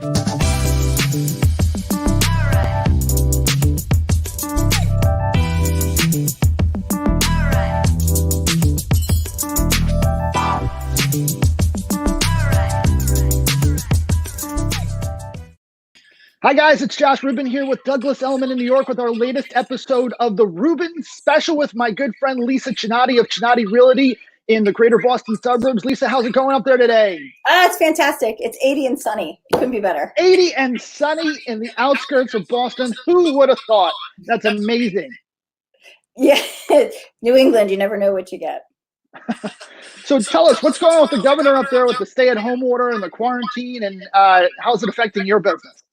Hi guys, it's Josh Rubin here with Douglas Elliman in New York with our latest episode of the Rubin Special with my good friend Lisa Chinatti of Chinatti Realty in the greater Boston suburbs. Lisa, how's it going up there today? It's fantastic. It's 80 and sunny. It couldn't be better. 80 and sunny in the outskirts of Boston. Who would have thought? That's amazing. Yeah, New England, you never know what you get. So tell us, what's going on with the governor up there with the stay-at-home order and the quarantine, and how's it affecting your business?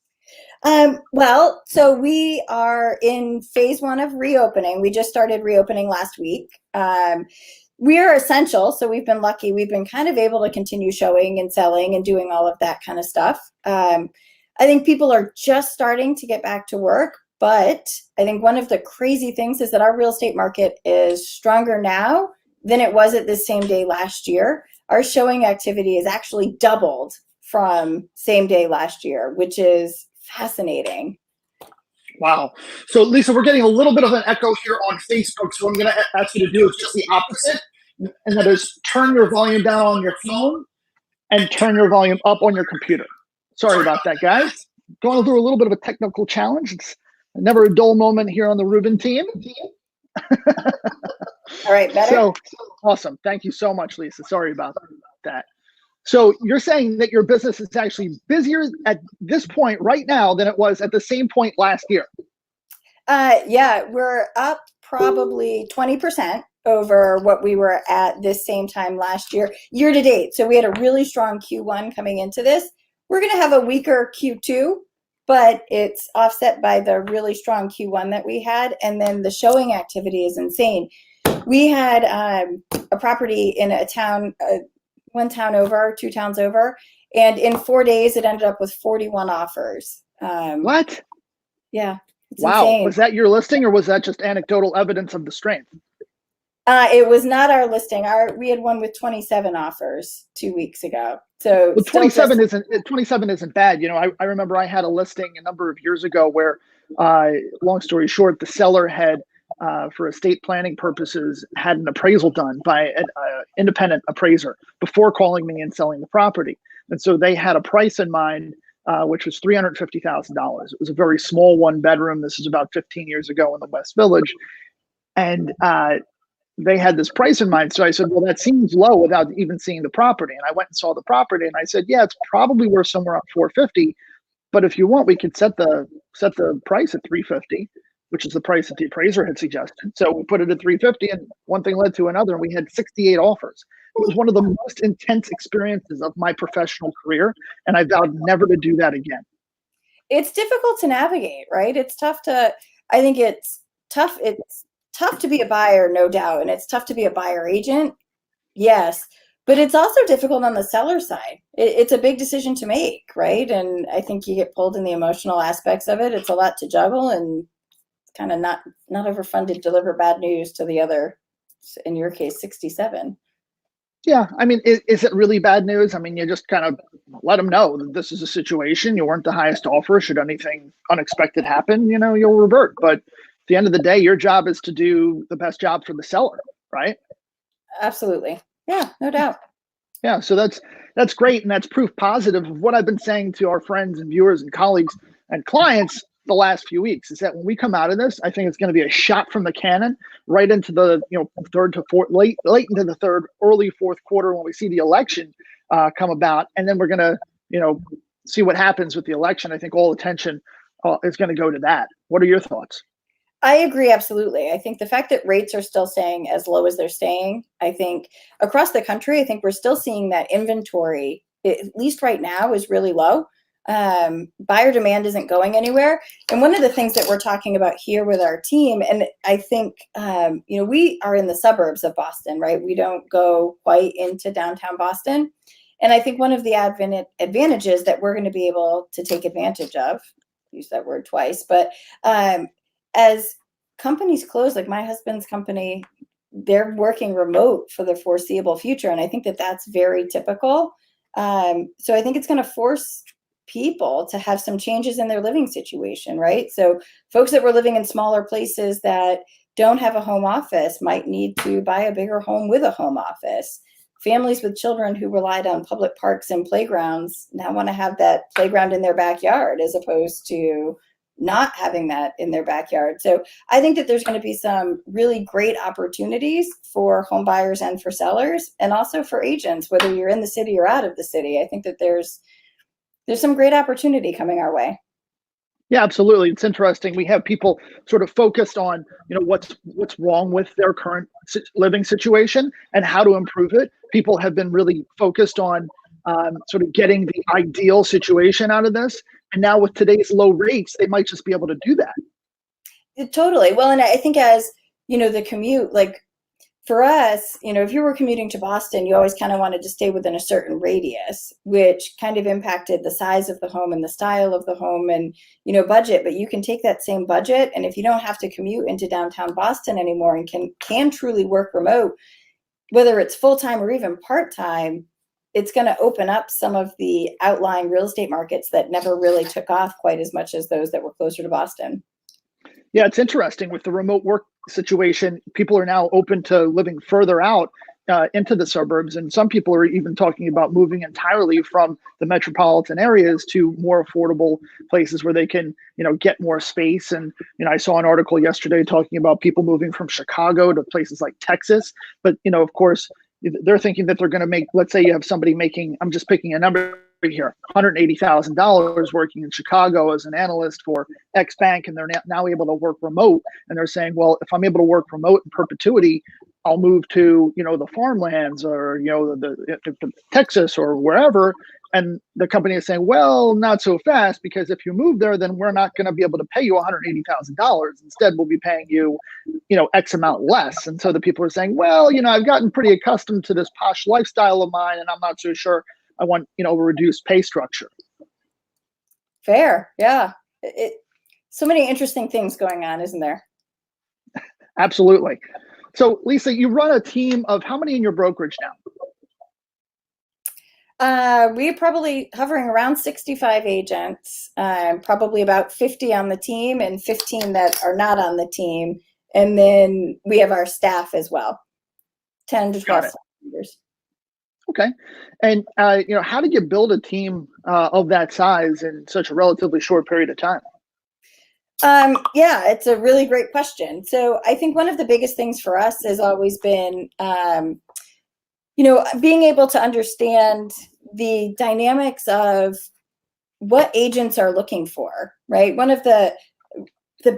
Well, so we are in phase 1 of reopening. We just started reopening last week. We are essential, so we've been lucky. We've been kind of able to continue showing and selling and doing all of that kind of stuff. I think people are just starting to get back to work, but I think one of the crazy things is that our real estate market is stronger now than it was at this same day last year. Our showing activity is actually doubled from same day last year, which is fascinating. Wow. So Lisa, we're getting a little bit of an echo here on Facebook. So what I'm going to ask you to do is just the opposite. And that is turn your volume down on your phone and turn your volume up on your computer. Sorry about that, guys. Going through a little bit of a technical challenge. It's never a dull moment here on the Rubin team. All right, better? So awesome. Thank you so much, Lisa. Sorry about that. So you're saying that your business is actually busier at this point right now than it was at the same point last year? Yeah, we're up probably 20% over what we were at this same time last year to date. So we had a really strong Q1 coming into this. We're going to have a weaker Q2, but it's offset by the really strong Q1 that we had. And then the showing activity is insane. We had a property in a town, one town over, 2 towns over, and in 4 days it ended up with 41 offers. What? Yeah. It's wow. Insane. Was that your listing or was that just anecdotal evidence of the strength? It was not our listing. We had one with 27 offers 2 weeks ago. So well, 27 isn't bad. You know, I remember I had a listing a number of years ago where, long story short, the seller had, for estate planning purposes, had an appraisal done by an independent appraiser before calling me and selling the property. And so they had a price in mind, which was $350,000. It was a very small 1-bedroom. This is about 15 years ago in the West Village. And they had this price in mind. So I said, well, that seems low without even seeing the property. And I went and saw the property and I said, yeah, it's probably worth somewhere up $450. But if you want, we could set the price at $350. Which is the price that the appraiser had suggested. So we put it at $350 and one thing led to another and we had 68 offers. It was one of the most intense experiences of my professional career. And I vowed never to do that again. It's difficult to navigate, right? It's tough I think it's tough to be a buyer, no doubt. And it's tough to be a buyer agent. Yes. But it's also difficult on the seller side. It's a big decision to make, right? And I think you get pulled in the emotional aspects of it. It's a lot to juggle and kind of not ever fun to deliver bad news to the other, in your case, 67. Yeah. I mean, is it really bad news? I mean, you just kind of let them know that this is a situation. You weren't the highest offer. Should anything unexpected happen, you know, you'll revert. But at the end of the day, your job is to do the best job for the seller, right? Absolutely. Yeah, no doubt. Yeah. So that's great. And that's proof positive of what I've been saying to our friends and viewers and colleagues and clients the last few weeks, is that when we come out of this, I think it's going to be a shot from the cannon right into the third to fourth, late into the third, early fourth quarter when we see the election come about, and then we're going to see what happens with the election. I think all attention is going to go to that. What are your thoughts? I agree absolutely. I think the fact that rates are still staying as low as they're staying, I think across the country, I think we're still seeing that inventory, at least right now, is really low. Buyer demand isn't going anywhere. And one of the things that we're talking about here with our team, and I think, we are in the suburbs of Boston, right? We don't go quite into downtown Boston. And I think one of the advantages that we're going to be able to take advantage of, use that word twice, but as companies close, like my husband's company, they're working remote for the foreseeable future. And I think that that's very typical. So I think it's going to force people to have some changes in their living situation, right? So folks that were living in smaller places that don't have a home office might need to buy a bigger home with a home office. Families with children who relied on public parks and playgrounds now want to have that playground in their backyard as opposed to not having that in their backyard. So I think that there's going to be some really great opportunities for home buyers and for sellers, and also for agents, whether you're in the city or out of the city. I think that there's some great opportunity coming our way. Yeah, absolutely. It's interesting. We have people sort of focused on, what's wrong with their current living situation and how to improve it. People have been really focused on sort of getting the ideal situation out of this. And now with today's low rates, they might just be able to do that. Totally. Well, and I think as, the commute, like for us, if you were commuting to Boston, you always kind of wanted to stay within a certain radius, which kind of impacted the size of the home and the style of the home and, budget. But you can take that same budget, and if you don't have to commute into downtown Boston anymore and can truly work remote, whether it's full-time or even part-time, it's going to open up some of the outlying real estate markets that never really took off quite as much as those that were closer to Boston. Yeah, it's interesting with the remote work situation. People are now open to living further out into the suburbs, and some people are even talking about moving entirely from the metropolitan areas to more affordable places where they can, get more space. And I saw an article yesterday talking about people moving from Chicago to places like Texas. But of course, they're thinking that they're going to make. Let's say you have somebody making. I'm just picking a number here, $180,000 working in Chicago as an analyst for X bank, and they're now able to work remote. And they're saying, well, if I'm able to work remote in perpetuity, I'll move to, the farmlands or, the Texas or wherever. And the company is saying, well, not so fast, because if you move there, then we're not going to be able to pay you $180,000. Instead, we'll be paying you, X amount less. And so the people are saying, well, I've gotten pretty accustomed to this posh lifestyle of mine, and I'm not so sure I want, a reduced pay structure. Fair. Yeah. So many interesting things going on, isn't there? Absolutely. So Lisa, you run a team of how many in your brokerage now? We're probably hovering around 65 agents, probably about 50 on the team and 15 that are not on the team. And then we have our staff as well, 10 to 12 members. Okay. And, how did you build a team of that size in such a relatively short period of time? Yeah, it's a really great question. So I think one of the biggest things for us has always been, being able to understand the dynamics of what agents are looking for, right? One of the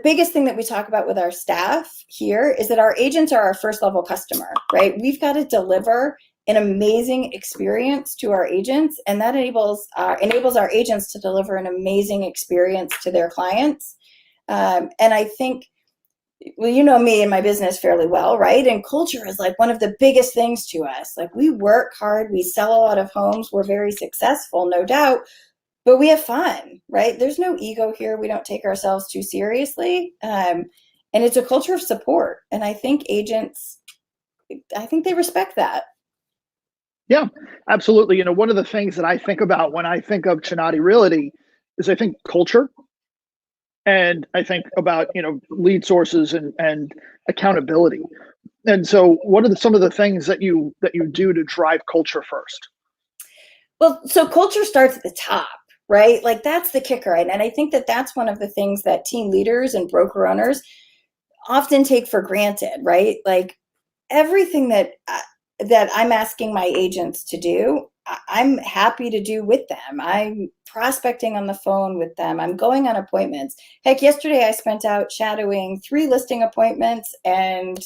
biggest thing that we talk about with our staff here is that our agents are our first level customer, right? We've got to deliver an amazing experience to our agents, and that enables our agents to deliver an amazing experience to their clients. And I think, well, you know me and my business fairly well, right? And culture is like one of the biggest things to us. Like, we work hard, we sell a lot of homes, we're very successful, no doubt, but we have fun, right? There's no ego here. We don't take ourselves too seriously. And it's a culture of support. And I think agents, they respect that. Yeah, absolutely. One of the things that I think about when I think of Chinatti Realty is I think culture, and I think about, lead sources and accountability. And so what are some of the things that you do to drive culture first? Well, so culture starts at the top, right? Like, that's the kicker. And I think that that's one of the things that team leaders and broker owners often take for granted, right? Like, everything that I'm asking my agents to do, I'm happy to do with them. I'm prospecting on the phone with them. I'm going on appointments. Heck, yesterday I spent out shadowing 3 listing appointments, and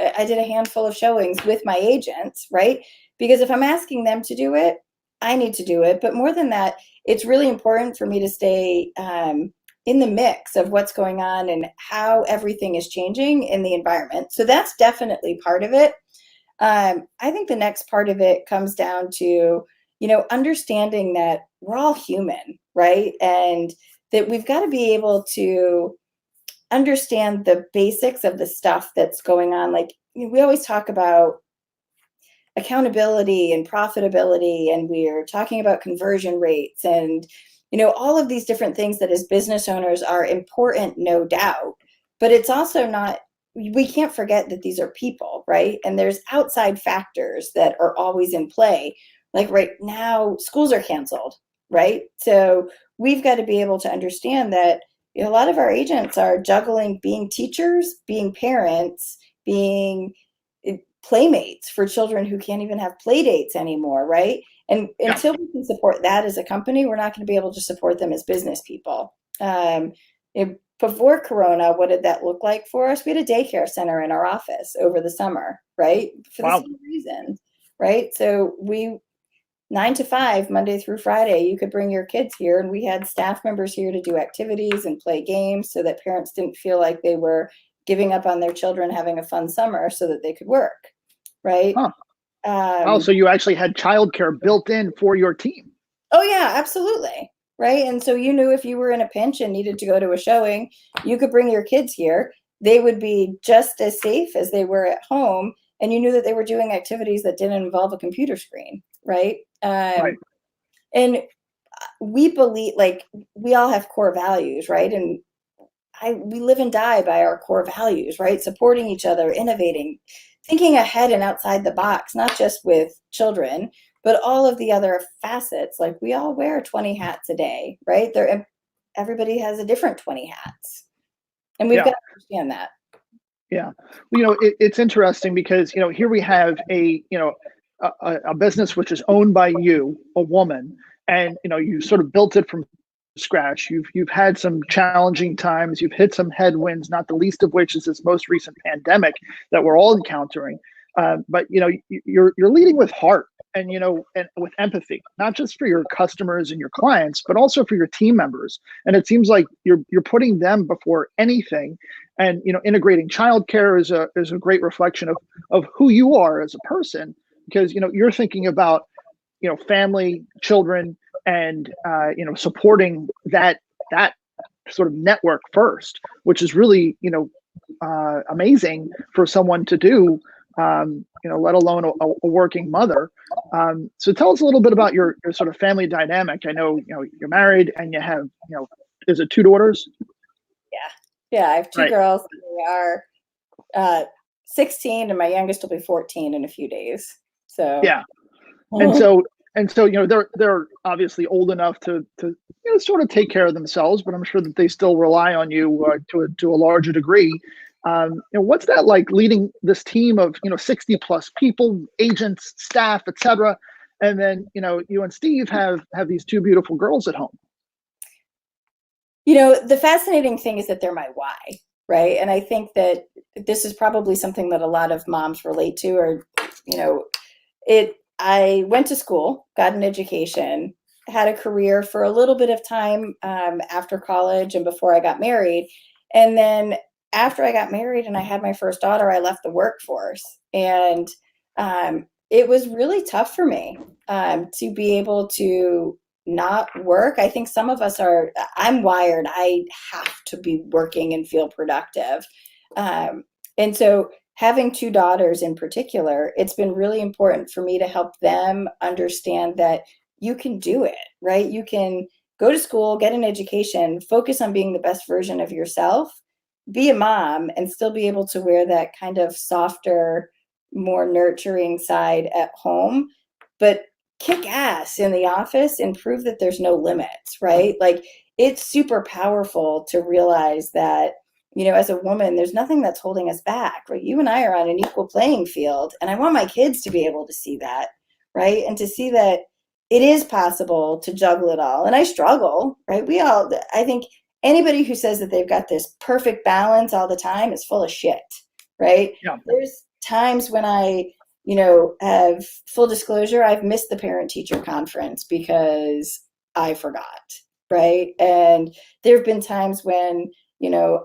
I did a handful of showings with my agents, right? Because if I'm asking them to do it, I need to do it. But more than that, it's really important for me to stay in the mix of what's going on and how everything is changing in the environment. So that's definitely part of it. I think the next part of it comes down to, understanding that we're all human, right? And that we've got to be able to understand the basics of the stuff that's going on. Like, we always talk about accountability and profitability, and we're talking about conversion rates, and all of these different things that as business owners are important, no doubt, but it's also not, we can't forget that these are people, right? And there's outside factors that are always in play. Like right now, schools are canceled, right? So we've got to be able to understand that a lot of our agents are juggling being teachers, being parents, being playmates for children who can't even have play dates anymore, right? And Yeah. until we can support that as a company, we're not going to be able to support them as business people. Before Corona, what did that look like for us? We had a daycare center in our office over the summer, right? For the Wow. same reason, right? So 9 to 5, Monday through Friday, you could bring your kids here, and we had staff members here to do activities and play games so that parents didn't feel like they were giving up on their children having a fun summer so that they could work, right? Huh. Oh, so you actually had childcare built in for your team. Oh yeah, absolutely. Right. And so you knew if you were in a pinch and needed to go to a showing, you could bring your kids here. They would be just as safe as they were at home. And you knew that they were doing activities that didn't involve a computer screen. Right. Right. And we believe, like, we all have core values, right? And we live and die by our core values, right? Supporting each other, innovating, thinking ahead and outside the box, not just with children, but all of the other facets. Like we all wear 20 hats a day, right? Everybody has a different 20 hats. And we've Yeah. got to understand that. Yeah. Well, it's interesting because, here we have a business which is owned by you, a woman, and, you sort of built it from scratch. You've had some challenging times. You've hit some headwinds, not the least of which is this most recent pandemic that we're all encountering. But, you're leading with heart and, and with empathy, not just for your customers and your clients, but also for your team members. And it seems like you're putting them before anything. And, integrating childcare is a great reflection of who you are as a person, because, you're thinking about, family, children, and, supporting that sort of network first, which is really, amazing for someone to do, let alone a working mother. So tell us a little bit about your sort of family dynamic. I know, you're married and you have, is it two daughters? Yeah. I have two Right. girls. They are 16, and my youngest will be 14 in a few days. So Yeah. And so they're obviously old enough to sort of take care of themselves, but I'm sure that they still rely on you to a larger degree. What's that like, leading this team of 60 plus people, agents, staff, etc., and then you and Steve have these two beautiful girls at home. The fascinating thing is that they're my why, right? And I think that this is probably something that a lot of moms relate to, or I went to school, got an education, had a career for a little bit of time after college and before I got married. And then after I got married and I had my first daughter, I left the workforce. And it was really tough for me to be able to not work. I think some of us I'm wired. I have to be working and feel productive. And so having two daughters in particular, it's been really important for me to help them understand that you can do it, right? You can go to school, get an education, focus on being the best version of yourself, be a mom, and still be able to wear that kind of softer, more nurturing side at home, but kick ass in the office and prove that there's no limits, right? Like, it's super powerful to realize that as a woman, there's nothing that's holding us back, right? You and I are on an equal playing field, and I want my kids to be able to see that, right? And to see that it is possible to juggle it all. And I struggle, right? I think anybody who says that they've got this perfect balance all the time is full of shit, right? Yeah. There's times when I, have, full disclosure, I've missed the parent teacher conference because I forgot, right? And there have been times when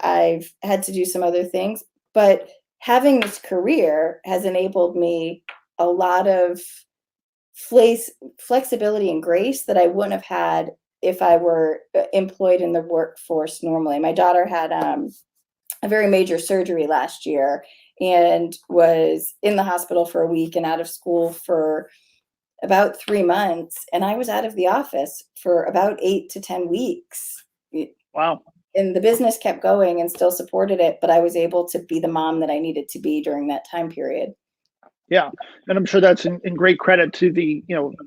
I've had to do some other things, but having this career has enabled me a lot of flexibility and grace that I wouldn't have had if I were employed in the workforce normally. My daughter had a very major surgery last year and was in the hospital for a week and out of school for about 3 months, and I was out of the office for about 8 to 10 weeks. Wow. And the business kept going and still supported it, but I was able to be the mom that I needed to be during that time period. Yeah, and I'm sure that's in great credit to the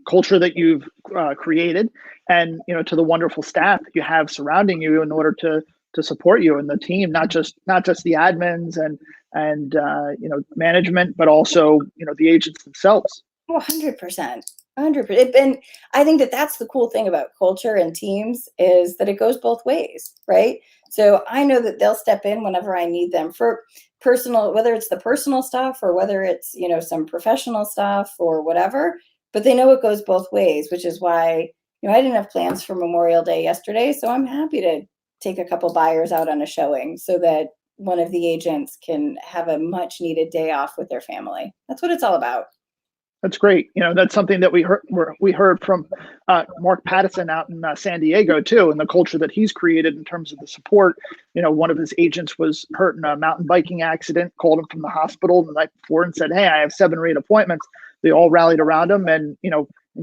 culture that you've created, and to the wonderful staff that you have surrounding you in order to support you and the team, not just the admins and management, but also the agents themselves. Oh, 100%. 100%. And I think that that's the cool thing about culture and teams is that it goes both ways, right? So I know that they'll step in whenever I need them for personal, whether it's the personal stuff or whether it's, some professional stuff or whatever, but they know it goes both ways, which is why, I didn't have plans for Memorial Day yesterday. So I'm happy to take a couple buyers out on a showing so that one of the agents can have a much needed day off with their family. That's what it's all about. That's great. That's something that we heard from Mark Pattison out in San Diego too, and the culture that he's created in terms of the support. One of his agents was hurt in a mountain biking accident, called him from the hospital the night before and said, "Hey, I have 7 or 8 appointments." They all rallied around him and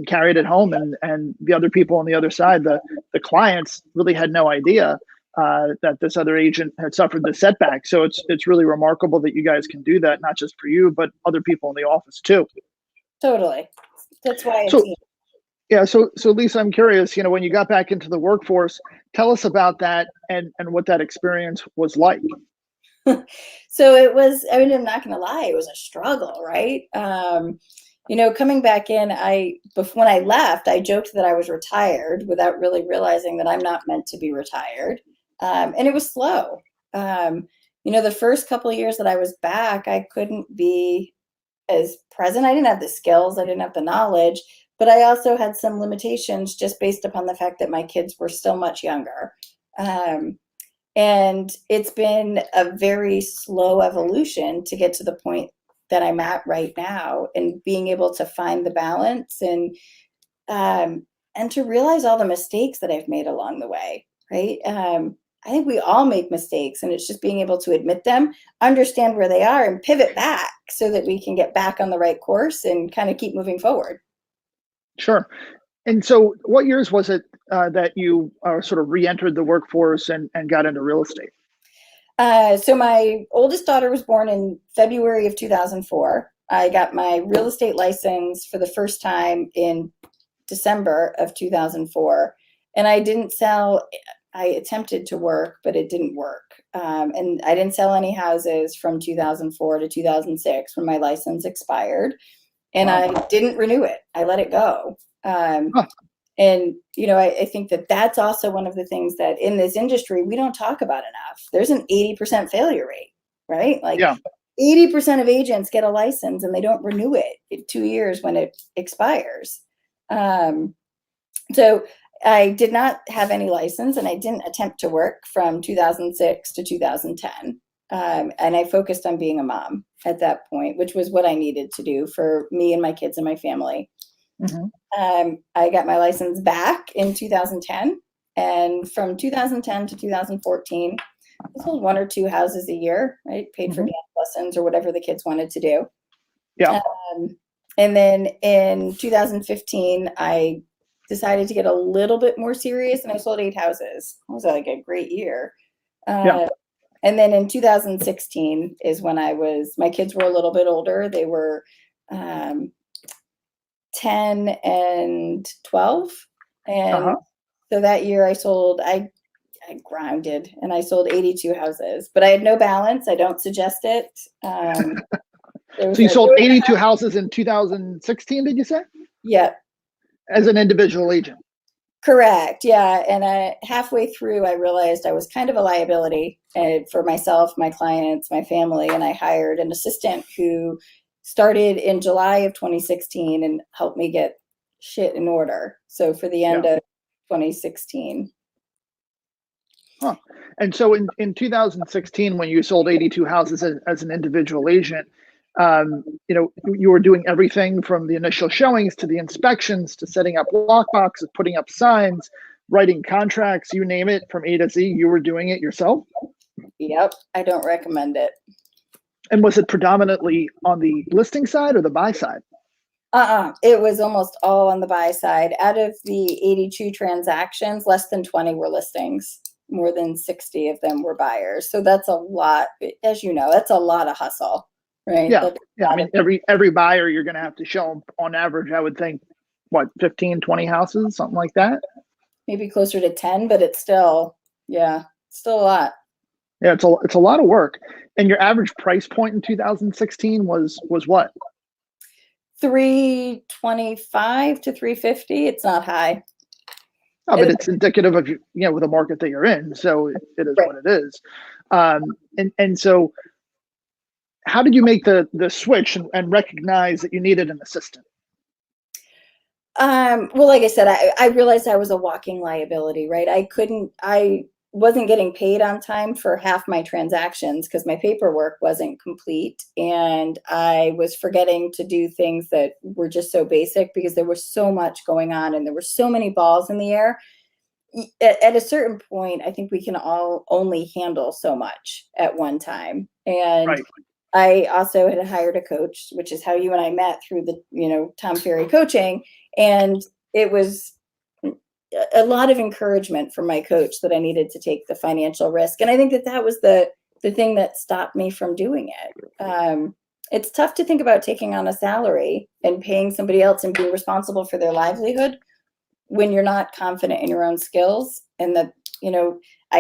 carried it home. And the other people on the other side, the clients, really had no idea that this other agent had suffered the setback. So it's really remarkable that you guys can do that, not just for you, but other people in the office too. Totally. That's why So yeah, so Lisa, I'm curious, when you got back into the workforce, tell us about that and what that experience was like. So it was, I mean, I'm not going to lie, it was a struggle, right? Coming back in, when I left, I joked that I was retired without really realizing that I'm not meant to be retired. And it was slow. The first couple of years that I was back, I couldn't be as present. I didn't have the skills, I didn't have the knowledge, but I also had some limitations just based upon the fact that my kids were still much younger. And it's been a very slow evolution to get to the point that I'm at right now, and being able to find the balance and to realize all the mistakes that I've made along the way, right? I think we all make mistakes, and it's just being able to admit them, understand where they are, and pivot back so that we can get back on the right course and kind of keep moving forward. Sure. And so what years was it that you sort of re-entered the workforce and got into real estate? So my oldest daughter was born in February of 2004. I got my real estate license for the first time in December of 2004. And I didn't sell. I attempted to work, but it didn't work. And I didn't sell any houses from 2004 to 2006 when my license expired. And Wow. I didn't renew it. I let it go. Huh. And, I think that that's also one of the things that in this industry, we don't talk about enough. There's an 80% failure rate, right? Like Yeah. 80% of agents get a license and they don't renew it in 2 years when it expires. So I did not have any license, and I didn't attempt to work from 2006 to 2010. And I focused on being a mom at that point, which was what I needed to do for me and my kids and my family. Mm-hmm. I got my license back in 2010. And from 2010 to 2014, I sold 1 or 2 houses a year, right? Paid for dance lessons or whatever the kids wanted to do. Yeah. And then in 2015, I decided to get a little bit more serious, and I sold 8 houses. It was like a great year. Yeah. And then in 2016 is when my kids were a little bit older. They were 10 and 12. And so that year I grounded and I sold 82 houses, but I had no balance. I don't suggest it. So you sold 82 houses in 2016, did you say? Yeah. As an individual agent? Correct. Yeah. And halfway through, I realized I was kind of a liability for myself, my clients, my family, and I hired an assistant who started in July of 2016 and helped me get shit in order. So for the end of 2016. Huh. And so in 2016, when you sold 82 houses as an individual agent, you were doing everything from the initial showings to the inspections to setting up lockboxes, putting up signs, writing contracts, you name it, from A to Z. You were doing it yourself? Yep. I don't recommend it. And was it predominantly on the listing side or the buy side? It was almost all on the buy side. Out of the 82 transactions, less than 20 were listings. More than 60 of them were buyers. So that's a lot. As you know, that's a lot of hustle, right? Yeah. That's a Yeah. I lot mean, of, every buyer you're going to have to show them on average, I would think, what, 15, 20 houses, something like that. maybe closer to 10, but it's still, yeah, still a lot. Yeah. It's a lot of work. And your average price point in 2016 was what? 325 to 350. It's not high. Oh, but it's indicative of, with the market that you're in. So it is Right. what it is. And so how did you make the switch and recognize that you needed an assistant? Well, like I said, I realized I was a walking liability, right? I wasn't getting paid on time for half my transactions because my paperwork wasn't complete. And I was forgetting to do things that were just so basic because there was so much going on and there were so many balls in the air. At a certain point, I think we can all only handle so much at one time. And Right. I also had hired a coach, which is how you and I met through the, Tom Ferry coaching. And it was a lot of encouragement from my coach that I needed to take the financial risk. And I think that was the thing that stopped me from doing it. It's tough to think about taking on a salary and paying somebody else and being responsible for their livelihood when you're not confident in your own skills. And I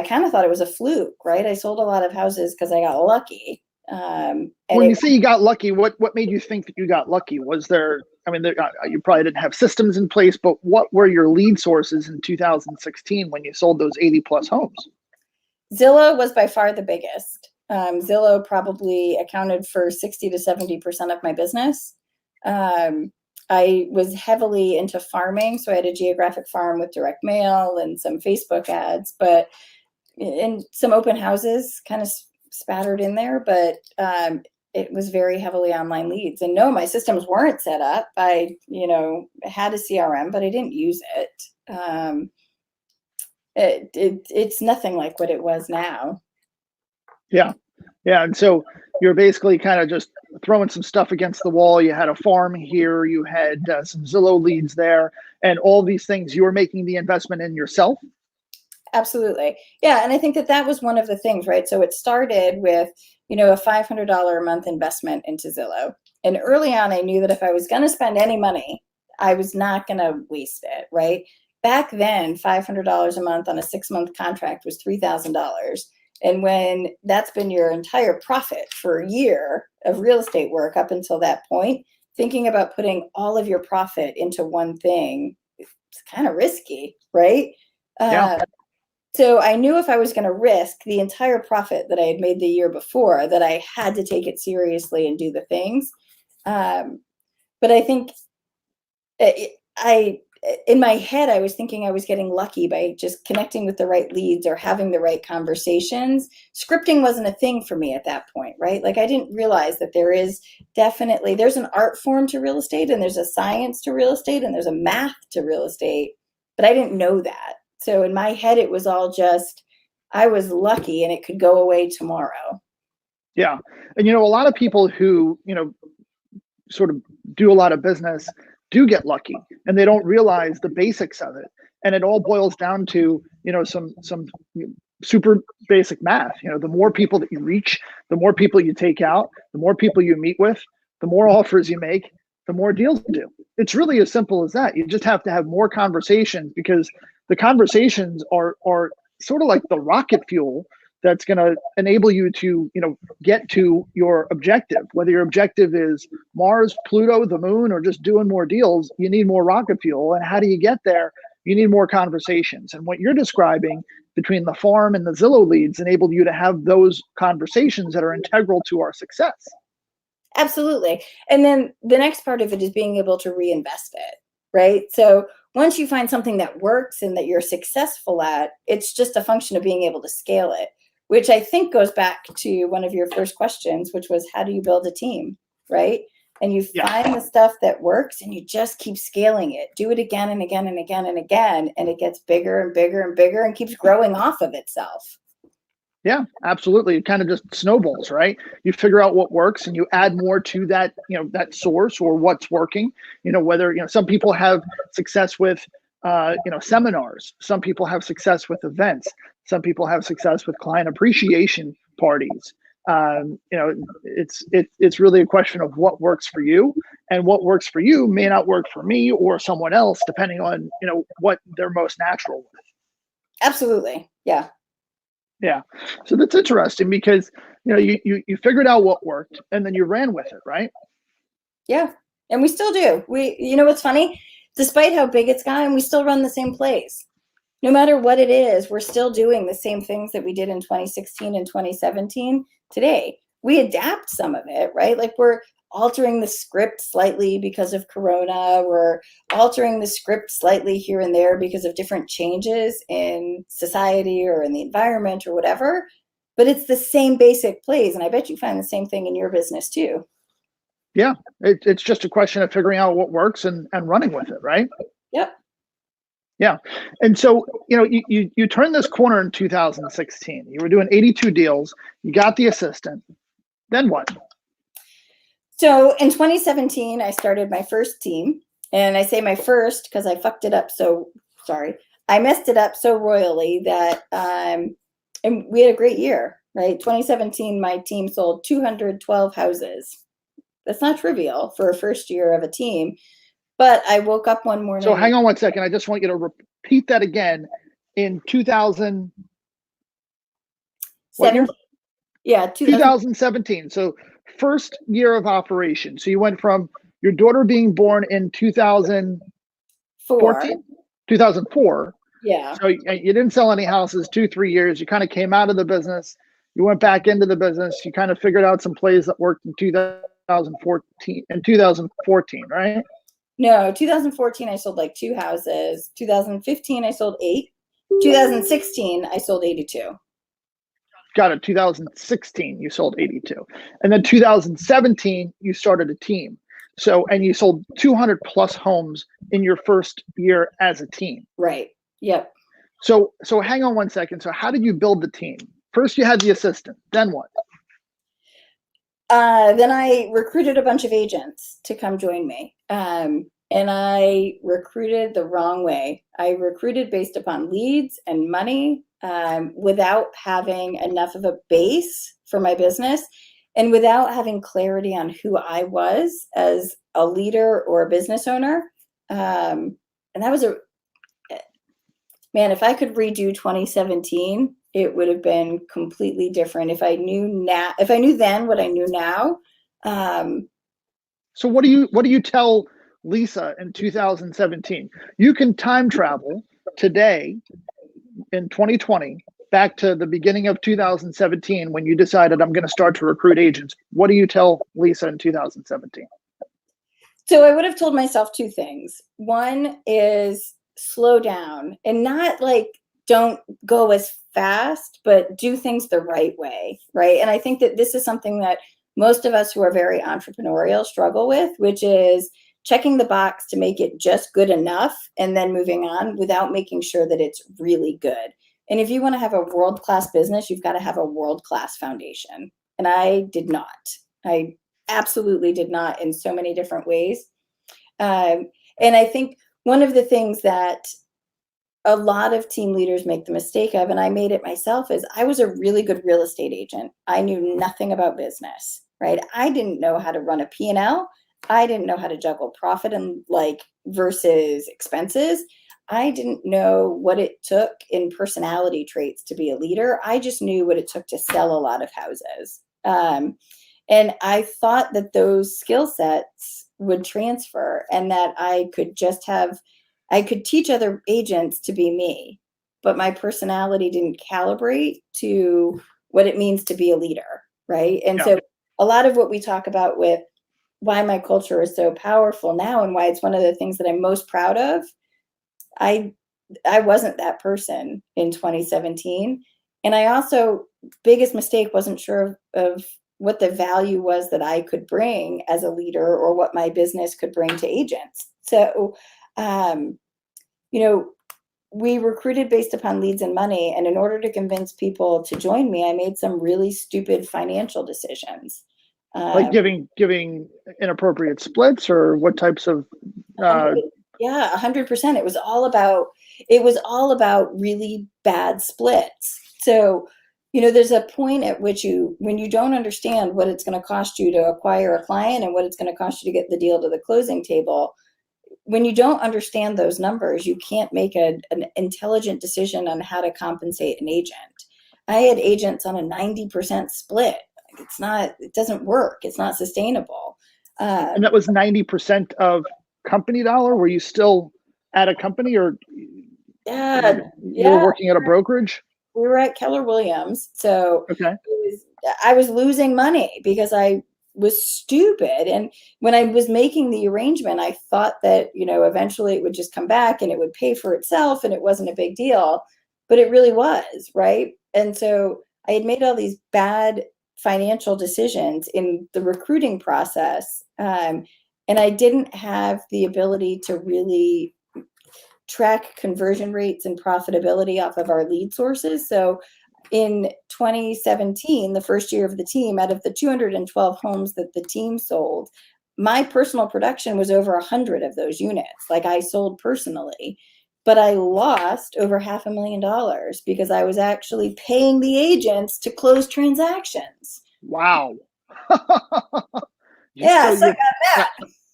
kind of thought it was a fluke, right? I sold a lot of houses because I got lucky. When you say you got lucky, what made you think that you got lucky? Was there, I mean, you probably didn't have systems in place, but what were your lead sources in 2016 when you sold those 80 plus homes? Zillow was by far the biggest. Zillow probably accounted for 60 to 70% of my business. I was heavily into farming, so I had a geographic farm with direct mail and some Facebook ads, and some open houses kind of spattered in there, but it was very heavily online leads. And no, my systems weren't set up. I had a CRM, but I didn't use it. It's nothing like what it was now. Yeah. Yeah. And so you're basically kind of just throwing some stuff against the wall. You had a farm here, you had some Zillow leads there, and all these things you were making the investment in yourself. Absolutely. Yeah. And I think that was one of the things, right? So it started with, a $500 a month investment into Zillow. And early on, I knew that if I was going to spend any money, I was not going to waste it, right? Back then, $500 a month on a 6-month contract was $3,000. And when that's been your entire profit for a year of real estate work up until that point, thinking about putting all of your profit into one thing, it's kind of risky, right? Yeah. So I knew if I was going to risk the entire profit that I had made the year before, that I had to take it seriously and do the things. But I think in my head, I was thinking I was getting lucky by just connecting with the right leads or having the right conversations. Scripting wasn't a thing for me at that point, right? Like I didn't realize that there's an art form to real estate and there's a science to real estate and there's a math to real estate, but I didn't know that. So in my head, it was all just, I was lucky and it could go away tomorrow. Yeah. And, a lot of people who, sort of do a lot of business do get lucky and they don't realize the basics of it. And it all boils down to, some super basic math. The more people that you reach, the more people you take out, the more people you meet with, the more offers you make, the more deals you do. It's really as simple as that. You just have to have more conversations because the conversations are sort of like the rocket fuel that's going to enable you to, get to your objective. Whether your objective is Mars, Pluto, the moon, or just doing more deals, you need more rocket fuel. And how do you get there? You need more conversations. And what you're describing between the farm and the Zillow leads enabled you to have those conversations that are integral to our success. Absolutely. And then the next part of it is being able to reinvest it, right? So once you find something that works and that you're successful at, it's just a function of being able to scale it, which I think goes back to one of your first questions, which was how do you build a team, right? And you find the stuff that works and you just keep scaling it. Do it again and again and again and again. And it gets bigger and bigger and bigger and keeps growing off of itself. Yeah, absolutely. It kind of just snowballs, right? You figure out what works and you add more to that, that source or what's working. Whether, some people have success with, seminars. Some people have success with events. Some people have success with client appreciation parties. It's really a question of what works for you, and what works for you may not work for me or someone else, depending on, what they're most natural with. Absolutely. Yeah. Yeah. So that's interesting because you figured out what worked and then you ran with it, right? Yeah. And we still do. What's funny? Despite how big it's gotten, we still run the same plays. No matter what it is, we're still doing the same things that we did in 2016 and 2017 today. We adapt some of it, right? Like we're altering the script slightly because of Corona. We're altering the script slightly here and there because of different changes in society or in the environment or whatever. But it's the same basic plays. And I bet you find the same thing in your business too. Yeah. It's just a question of figuring out what works and running with it, right? Yep. Yeah. And so, you turned this corner in 2016. You were doing 82 deals. You got the assistant. Then what? So in 2017, I started my first team. And I say my first because I fucked it up. So sorry. I messed it up so royally that, and we had a great year, right? 2017, my team sold 212 houses. That's not trivial for a first year of a team. But I woke up one morning. So hang on one second. I just want you to repeat that again. In 2000, what year? Yeah, 2017. So first year of operation. So you went from your daughter being born in 2014, 2004. Yeah. So you didn't sell any houses 2-3 years. You kind of came out of the business. You went back into the business. You kind of figured out some plays that worked in 2014, right? No, 2014, I sold like 2 houses. 2015, I sold 8. 2016, I sold 82. Got it. 2016, you sold 82. And then 2017, you started a team. So, and you sold 200 plus homes in your first year as a team. Right. Yep. So hang on one second. So how did you build the team? First, you had the assistant. Then what? Then I recruited a bunch of agents to come join me. And I recruited the wrong way. I recruited based upon leads and money, without having enough of a base for my business and without having clarity on who I was as a leader or a business owner. And that was man, if I could redo 2017, it would have been completely different. If I knew then what I knew now. So what do you tell Lisa in 2017? You can time travel today in 2020 back to the beginning of 2017 when you decided I'm going to start to recruit agents. What do you tell Lisa in 2017? So I would have told myself 2 things. One is slow down and not like don't go as fast, but do things the right way, right? And I think that this is something that most of us who are very entrepreneurial struggle with, which is checking the box to make it just good enough and then moving on without making sure that it's really good. And if you want to have a world-class business, you've got to have a world-class foundation. And I did not. I absolutely did not in so many different ways. And I think one of the things that a lot of team leaders make the mistake of, and I made it myself, is I was a really good real estate agent. I knew nothing about business, right? I didn't know how to run a P&L. I didn't know how to juggle profit and versus expenses. I didn't know what it took in personality traits to be a leader. I just knew what it took to sell a lot of houses. And I thought that those skill sets would transfer and that I could teach other agents to be me, but my personality didn't calibrate to what it means to be a leader, right? And so a lot of what we talk about with why my culture is so powerful now and why it's one of the things that I'm most proud of, I wasn't that person in 2017. And I also, biggest mistake, wasn't sure of what the value was that I could bring as a leader or what my business could bring to agents. So, we recruited based upon leads and money. And in order to convince people to join me, I made some really stupid financial decisions. Like giving inappropriate splits, or what types of? Yeah, 100%. It was all about really bad splits. So, there's a point at which when you don't understand what it's going to cost you to acquire a client and what it's going to cost you to get the deal to the closing table, when you don't understand those numbers, you can't make an intelligent decision on how to compensate an agent. I had agents on a 90% split. It doesn't work. It's not sustainable. And that was 90% of company dollar. Were you still at a company, or Yeah, you were working at a brokerage? we were at Keller Williams. So Okay. I was losing money because I was stupid. And when I was making the arrangement, I thought that, eventually it would just come back and it would pay for itself and it wasn't a big deal, but it really was, right? And so I had made all these bad financial decisions in the recruiting process. And I didn't have the ability to really track conversion rates and profitability off of our lead sources. So in 2017, the first year of the team, out of the 212 homes that the team sold, my personal production was over 100 of those units. Like, I sold personally, but I lost over $500,000 because I was actually paying the agents to close transactions. Wow. Yeah, so that.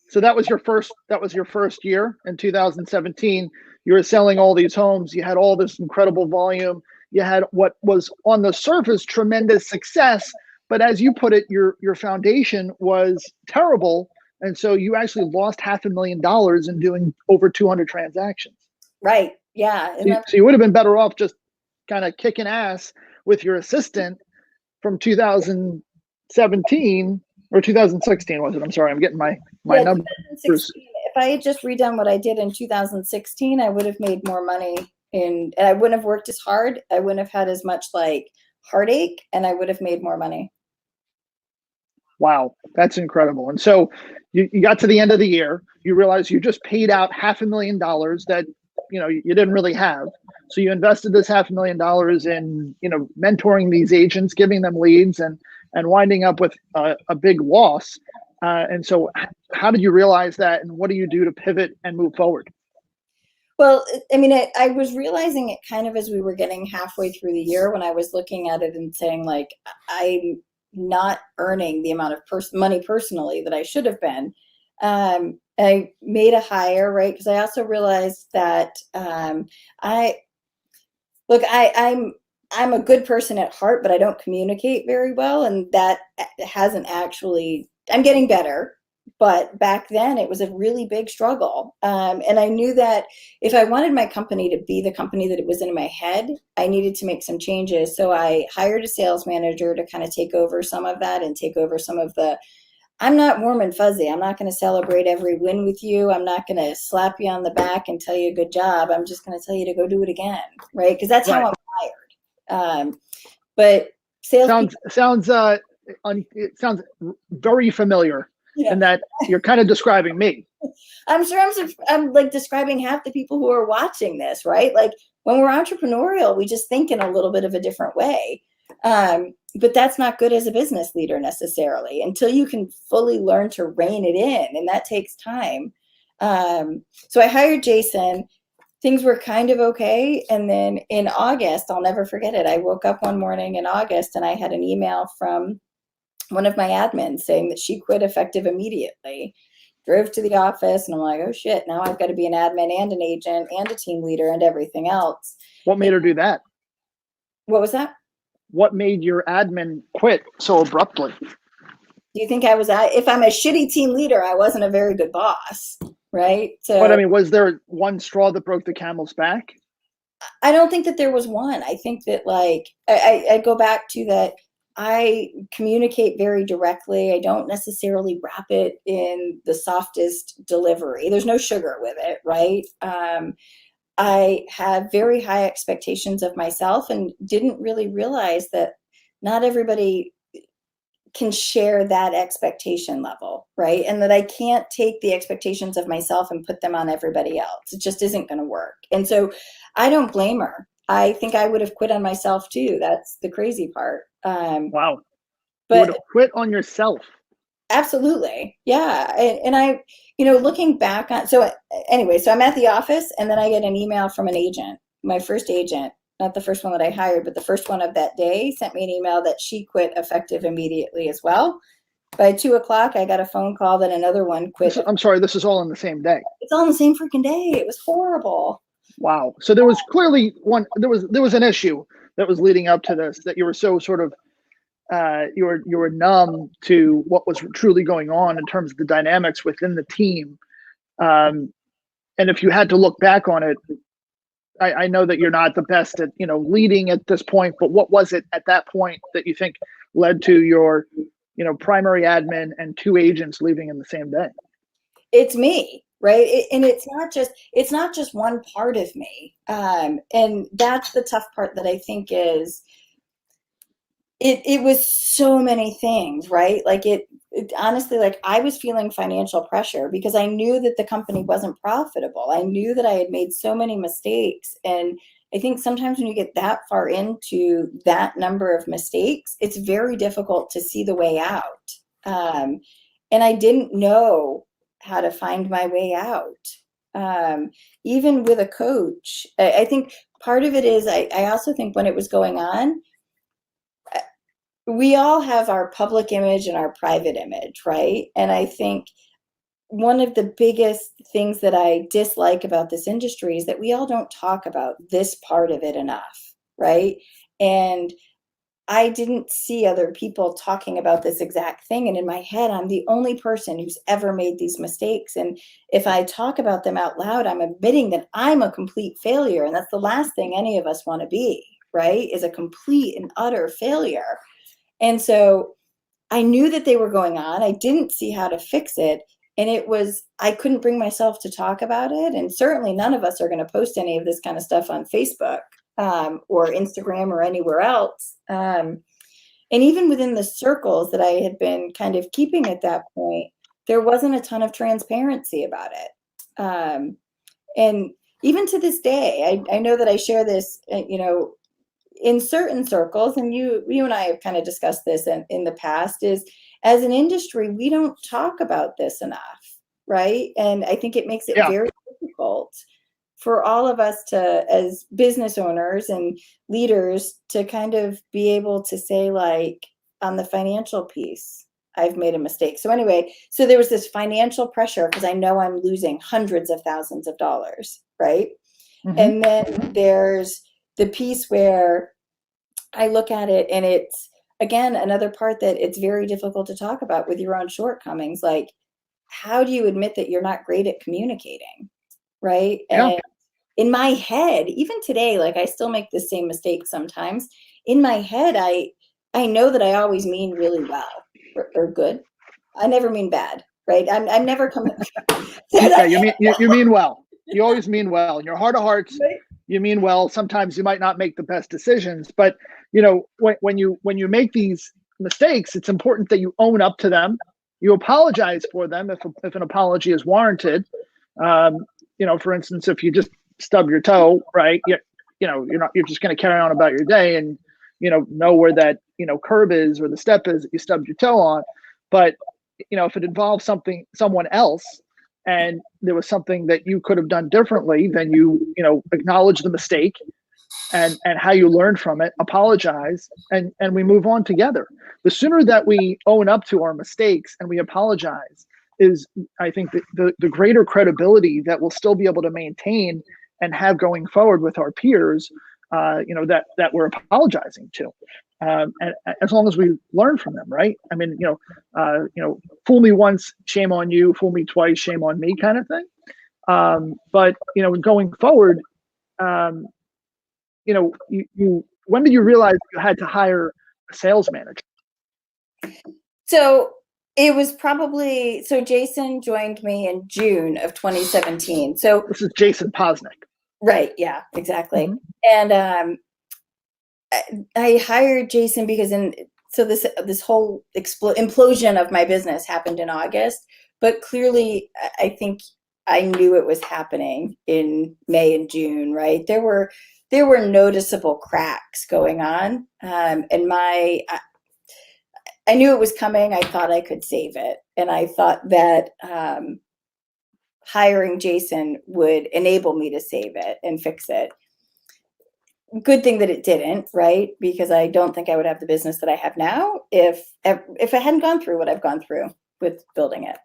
So that was your first year in 2017. You were selling all these homes. You had all this incredible volume. You had what was on the surface tremendous success, but as you put it, your foundation was terrible, and so you actually lost $500,000 in doing over 200 transactions. Right. Yeah. So you would have been better off just kind of kicking ass with your assistant from 2017 or 2016, was it? I'm sorry, I'm getting my numbers. If I had just redone what I did in 2016, I would have made more money and I wouldn't have worked as hard. I wouldn't have had as much heartache, and I would have made more money. Wow, that's incredible. And so you got to the end of the year, you realized you just paid out $500,000 that you didn't really have. So you invested this $500,000 in mentoring these agents, giving them leads, and winding up with a big loss. And so how did you realize that, and what do you do to pivot and move forward? Well, I mean, I was realizing it kind of as we were getting halfway through the year, when I was looking at it and saying, I'm not earning the amount of money personally that I should have been. I made a hire, right? Because I also realized that I'm a good person at heart, but I don't communicate very well, and that hasn't actually. I'm getting better, but back then it was a really big struggle. And I knew that if I wanted my company to be the company that it was in my head, I needed to make some changes. So I hired a sales manager to kind of take over some of that and take over some of the. I'm not warm and fuzzy. I'm not going to celebrate every win with you. I'm not going to slap you on the back and tell you good job. I'm just going to tell you to go do it again, right? Because that's how I'm wired. But sales sounds very familiar, in that you're kind of describing me. I'm sure I'm describing half the people who are watching this, right? Like, when we're entrepreneurial, we just think in a little bit of a different way. But that's not good as a business leader necessarily, until you can fully learn to rein it in, and that takes time. So I hired Jason. Things were kind of okay. And then in August, I'll never forget it, I woke up one morning in August and I had an email from one of my admins saying that she quit effective immediately. Drove to the office and I'm like, oh shit, now I've got to be an admin and an agent and a team leader and everything else. What made her do that? What was that? What made your admin quit so abruptly? Do you think if I'm a shitty team leader, I wasn't a very good boss, right? So, but I mean, was there one straw that broke the camel's back? I don't think that there was one. I think that I go back to that. I communicate very directly. I don't necessarily wrap it in the softest delivery. There's no sugar with it, right? I have very high expectations of myself and didn't really realize that not everybody can share that expectation level, right? And that I can't take the expectations of myself and put them on everybody else. It just isn't going to work. And so I don't blame her. I think I would have quit on myself too. That's the crazy part. Wow. You would But have quit on yourself. absolutely. Yeah. And I, looking back on, so anyway, so I'm at the office and then I get an email from an agent, my first agent, not the first one that I hired, but the first one of that day, sent me an email that she quit effective immediately as well. By 2:00, I got a phone call that another one quit. I'm sorry, this is all on the same day. It's all on the same freaking day. It was horrible. Wow. So there was clearly there was an issue that was leading up to this, that you were so sort of you were numb to what was truly going on in terms of the dynamics within the team. And if you had to look back on it, I know that you're not the best at leading at this point, but what was it at that point that you think led to your primary admin and two agents leaving in the same day? It's me, right? And it's not just one part of me, and that's the tough part that I think is it was so many things, right? Like it honestly, like I was feeling financial pressure because I knew that the company wasn't profitable. I knew that I had made so many mistakes. And I think sometimes when you get that far into that number of mistakes, it's very difficult to see the way out. And I didn't know how to find my way out. Even with a coach, I think part of it is I also think when it was going on, we all have our public image and our private image, right? And I think one of the biggest things that I dislike about this industry is that we all don't talk about this part of it enough, right? And I didn't see other people talking about this exact thing. And in my head, I'm the only person who's ever made these mistakes. And if I talk about them out loud, I'm admitting that I'm a complete failure. And that's the last thing any of us want to be, right? Is a complete and utter failure. And so I knew that they were going on. I didn't see how to fix it. And I couldn't bring myself to talk about it. And certainly none of us are going to post any of this kind of stuff on Facebook or Instagram or anywhere else. And even within the circles that I had been kind of keeping at that point, there wasn't a ton of transparency about it. And even to this day, I know that I share this, in certain circles, and you and I have kind of discussed this in the past, is as an industry, we don't talk about this enough, right? And I think it makes it very difficult for all of us to, as business owners and leaders, to kind of be able to say, like, on the financial piece, I've made a mistake. So anyway, so there was this financial pressure because I know I'm losing hundreds of thousands of dollars, right? Mm-hmm. And then there's the piece where I look at it and it's, again, another part that it's very difficult to talk about with your own shortcomings. Like, how do you admit that you're not great at communicating, right? Yeah. And in my head, even today, like I still make the same mistake sometimes. In my head, I know that I always mean really well or good. I never mean bad, right? I'm never coming. Yeah, you mean well. You always mean well. In your heart of hearts, right? You mean well. Sometimes you might not make the best decisions, but when you make these mistakes, it's important that you own up to them. You apologize for them if an apology is warranted. For instance, if you just stub your toe, right? You're just going to carry on about your day and know where that curb is or the step is that you stubbed your toe on. But if it involves someone else, and there was something that you could have done differently, then you acknowledge the mistake and how you learned from it, apologize, and we move on together. The sooner that we own up to our mistakes and we apologize is, I think, the greater credibility that we'll still be able to maintain and have going forward with our peers, that we're apologizing to. And as long as we learn from them, right? I mean, fool me once, shame on you. Fool me twice, shame on me, kind of thing. But going forward, when did you realize you had to hire a sales manager? So it was probably, Jason joined me in June of 2017. So this is Jason Posnick. Right. Yeah, exactly. Mm-hmm. And I hired Jason because So this whole implosion of my business happened in August, but clearly I think I knew it was happening in May and June, right? There were noticeable cracks going on, and I knew it was coming. I thought I could save it, and I thought that hiring Jason would enable me to save it and fix it. Good thing that it didn't, right? Because I don't think I would have the business that I have now if I hadn't gone through what I've gone through with building it.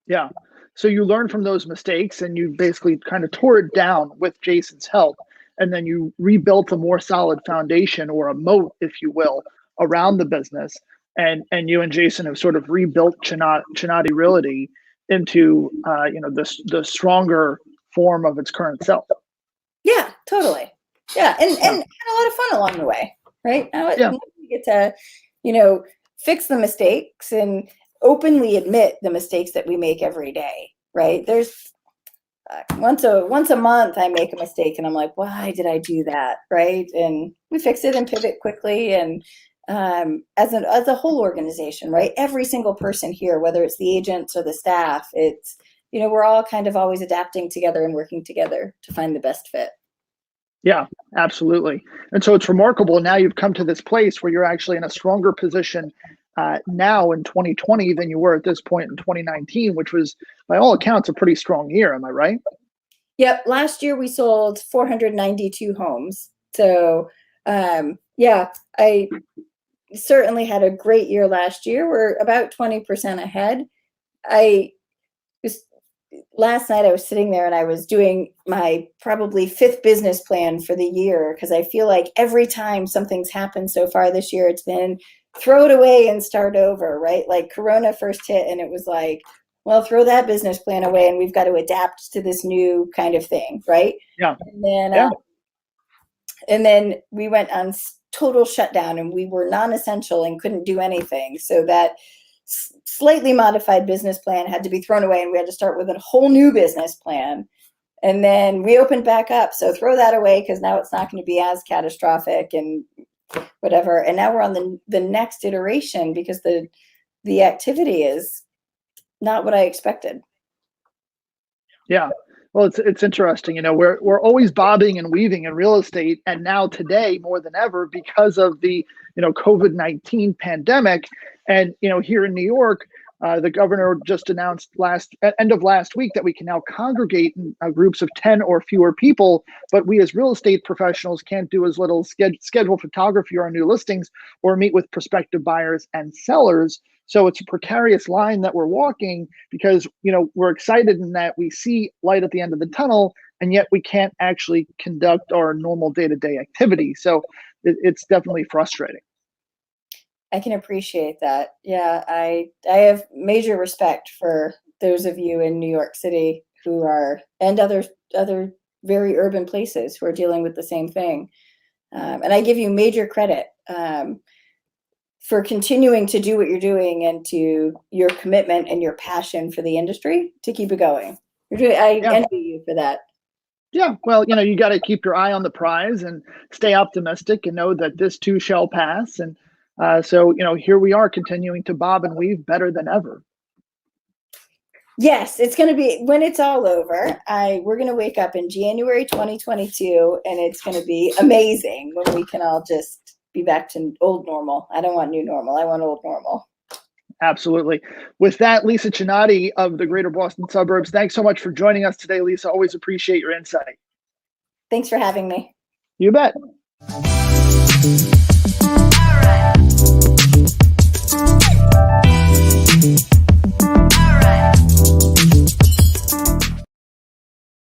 Yeah. So you learned from those mistakes and you basically kind of tore it down with Jason's help. And then you rebuilt a more solid foundation, or a moat, if you will, around the business. And you and Jason have sort of rebuilt Chinatti Realty into the stronger form of its current self. Yeah, totally. Yeah, and had a lot of fun along the way, right? Now we get to, fix the mistakes and openly admit the mistakes that we make every day, right? There's once a month I make a mistake and I'm like, why did I do that, right? And we fix it and pivot quickly. And as a whole organization, right? Every single person here, whether it's the agents or the staff, it's we're all kind of always adapting together and working together to find the best fit. Yeah, absolutely. And so it's remarkable. Now you've come to this place where you're actually in a stronger position now in 2020 than you were at this point in 2019, which was, by all accounts, a pretty strong year. Am I right? Yep. Last year we sold 492 homes. So I certainly had a great year last year. We're about 20% ahead. Last night I was sitting there and I was doing my probably 5th business plan for the year, because I feel like every time something's happened so far this year, it's been throw it away and start over, right? Like Corona first hit and it was like, well, throw that business plan away and we've got to adapt to this new kind of thing, right? Yeah. And then we went on total shutdown and we were non-essential and couldn't do anything. So that slightly modified business plan had to be thrown away and we had to start with a whole new business plan. And then we opened back up. So throw that away because now it's not going to be as catastrophic and whatever. And now we're on the next iteration because the activity is not what I expected. Yeah. Well, it's interesting. We're always bobbing and weaving in real estate, and now today more than ever because of the COVID-19 pandemic. And here in New York, the governor just announced end of last week that we can now congregate in groups of 10 or fewer people, but we as real estate professionals can't do as little schedule photography or new listings or meet with prospective buyers and sellers. So it's a precarious line that we're walking because, we're excited in that we see light at the end of the tunnel, and yet we can't actually conduct our normal day-to-day activity. So it's definitely frustrating. I can appreciate that. Yeah, I have major respect for those of you in New York City who are, and other very urban places who are dealing with the same thing. And I give you major credit for continuing to do what you're doing and to your commitment and your passion for the industry to keep it going. I envy you for that. Yeah, well, you got to keep your eye on the prize and stay optimistic and know that this too shall pass. And so, here we are continuing to bob and weave better than ever. Yes, it's going to be, when it's all over, we're going to wake up in January 2022 and it's going to be amazing when we can all just be back to old normal. I don't want new normal. I want old normal. Absolutely. With that, Lisa Chinatti of the Greater Boston Suburbs, thanks so much for joining us today, Lisa. Always appreciate your insight. Thanks for having me. You bet.